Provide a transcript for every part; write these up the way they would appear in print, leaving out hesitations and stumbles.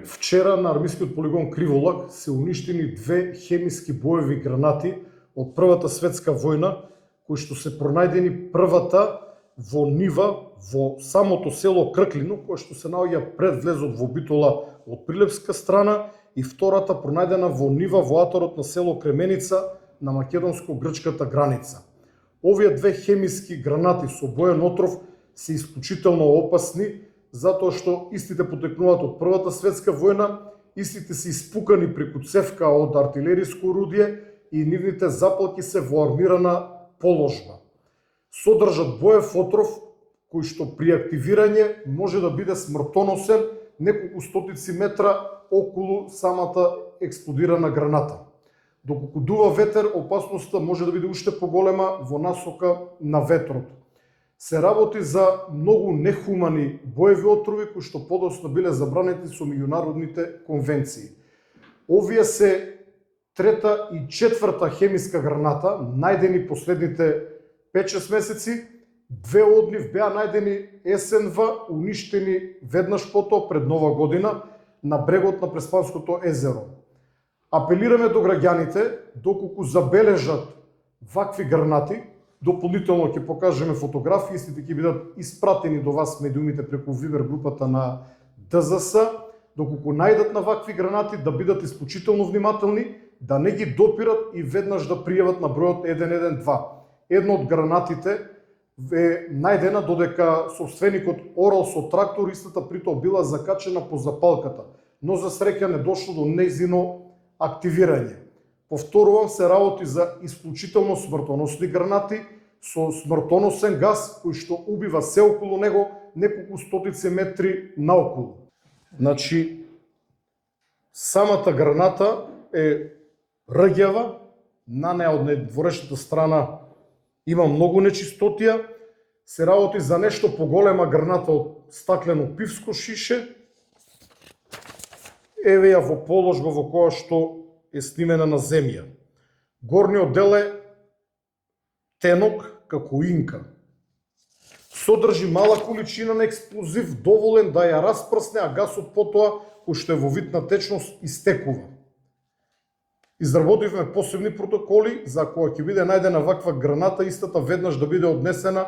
Вчера на армискиот полигон Криволак се уништени 2 хемиски боеви гранати од Првата светска војна, кои што се пронајдени првата во нива во самото село Крклино, кој што се наоѓа пред влезот во Битола од Прилепска страна, и втората пронајдена во нива во аторот на село Кременица на македонско-грчката граница. Овие 2 хемиски гранати со боен отров се исклучително опасни, затоа што истите потекнуваат од Првата светска војна, истите се испукани преку цевка од артилериско орудие и нивните запалки се во армирана положба. Содржат боев отров кој што при активирање може да биде смртоносен неколку стотици метра околу самата експлодирана граната. Доколку дува ветер, опасноста може да биде уште поголема во насока на ветрот. Се работи за многу нехумани боеви отрови кои што подоцна биле забранети со меѓународните конвенции. Овие се трета и четврта хемиска граната, најдени последните 5-6 месеци. 2 од нив беа најдени есенва, уништени веднаш потоа пред Нова година на брегот на Преспанското езеро. Апелираме до граѓаните, доколку забележат вакви гранати, дополнително ќе покажеме фотографии, истите ќе бидат испратени до вас медиумите преку Вибер групата на ДЗС, доколку најдат на вакви гранати да бидат исклучително внимателни, да не ги допират и веднаш да пријават на бројот 112. Едно од гранатите е најдена додека собственикот орал со трактор, истата притоа била закачена по запалката, но за среќа не дошло до нејзино активирање. Повторувам, се работи за исклучително смртоносни гранати со смртоносен газ кој што убива се околу него неколку стотици метри наоколу. Значи, самата граната е рѓава, на неа од недворешната страна има многу нечистотија, се работи за нешто поголема граната од стаклено пивско шише. Еве ја во положба во која што е снимена на земја. Горниот дел е тенок како инка. Содржи мала количина на експлозив, доволен да ја распрсне, а гасот потоа, кој што е во вид на течност, истекува. Изработивме посебни протоколи за кога ќе биде најдена ваква граната, истата веднаш да биде однесена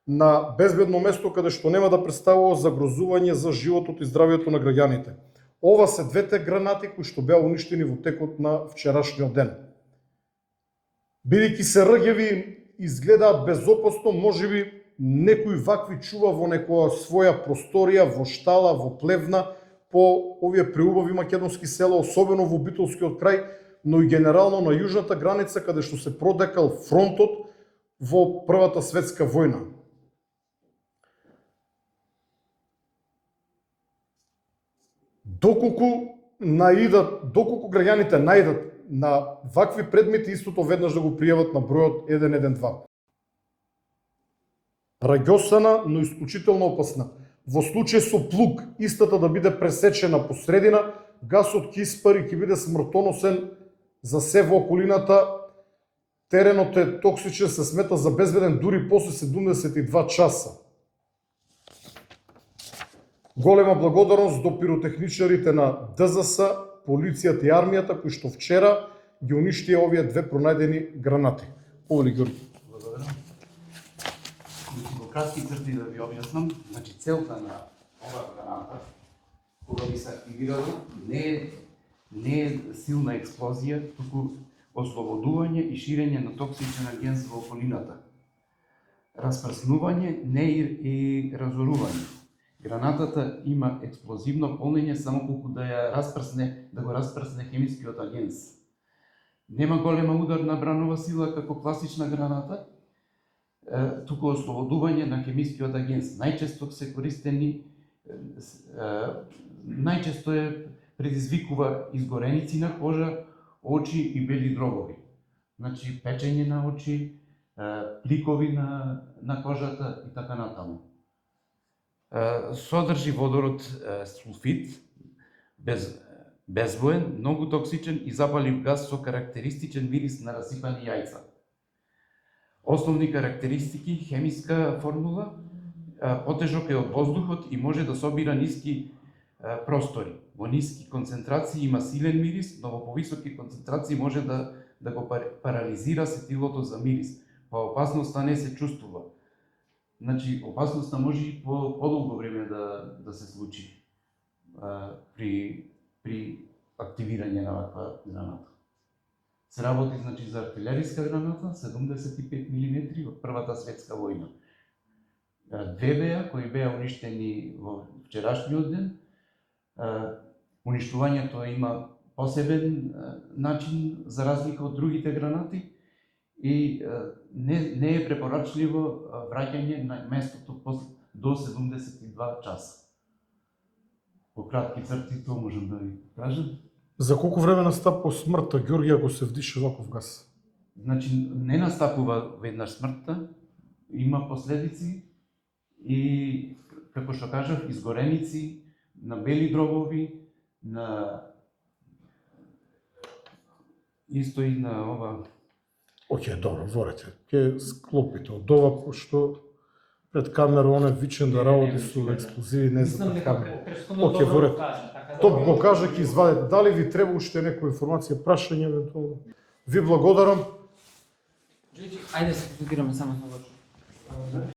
на безбедно место каде што нема да представува загрозување за животот и здравието на граѓаните. Ова се 2 гранати кои што беа уништени во текот на вчерашниот ден. Бидејќи се рѓави изгледаат безопасно, можеби некој вакви чува во некоја своја просторија, во штала, во плевна, по овие преубави македонски села, особено во Битолскиот крај, но и генерално на јужната граница, каде што се продекал фронтот во Првата светска војна. Доколку граѓаните најдат на вакви предмети, истото веднаш да го пријават на бројот 112. Раѓосана, но исклучително опасна. Во случај со плуг, истата да биде пресечена по средина, гасот ќе испари, ќе биде смртоносен за се во околината. Теренот е токсичен, се смета за безбеден дури после 72 часа. Голема благодарност до пиротехничарите на ДЗС, полицијата и армијата, кои што вчера ги уништија овие 2 пронајдени гранати. Повели Георги. Благодарам. Во кратки црти да ви објаснам, значи целта на оваа граната, кога би се активирала, не е силна експлозија, туку ослободување и ширење на токсичен агент во околината. Распрснување, не и разорување. Гранатата има експлозивно полнење само колку да го распрсне хемискиот агент. Нема голема ударна бранова сила како класична граната, туку ослободување на хемискиот агент. Најчесто предизвикува изгореници на кожа, очи и бели дробови. Значи печење на очи, пликови на кожата и така натаму. Содржи водород сулфид, безбоен, многу токсичен и запалив газ со карактеристичен мирис на расипани јајца. Основни карактеристики: хемиска формула, потежок е од воздухот и може да собира ниски простори. Во ниски концентрации има силен мирис, но во повисоки концентрации може да го парализира сетилото за мирис, па опасноста не се чувствува. Значи, опасноста може и подолго време да се случи при активирање на ваква граната. Се работи, значи, за артилериска граната, 75 мм од Првата светска војна. Две беа, кои беа уништени во вчерашниот ден. Уништувањето има посебен начин за разлика од другите гранати и не е препорачливо враќање на местото до 72 часа. По кратки црти тоа можам да ви кажам. За колку време настапува смртта, Ѓорги, ако се вдише ваков газ? Значи, не настапува веднаш смртта, има последици и, како што кажав, изгореници, на бели дробови, на исто и на ова. Океј, добро, ворете. Ке склопите од ова, пошто пред камера оне вичен да работи со експлозиви, не за пред камера. Океј, ворете. Топ го кажа, ќе извадете. Дали ви треба уште некоја информација, прашање евентуално? Ви благодарам. Ајде се фокусираме само на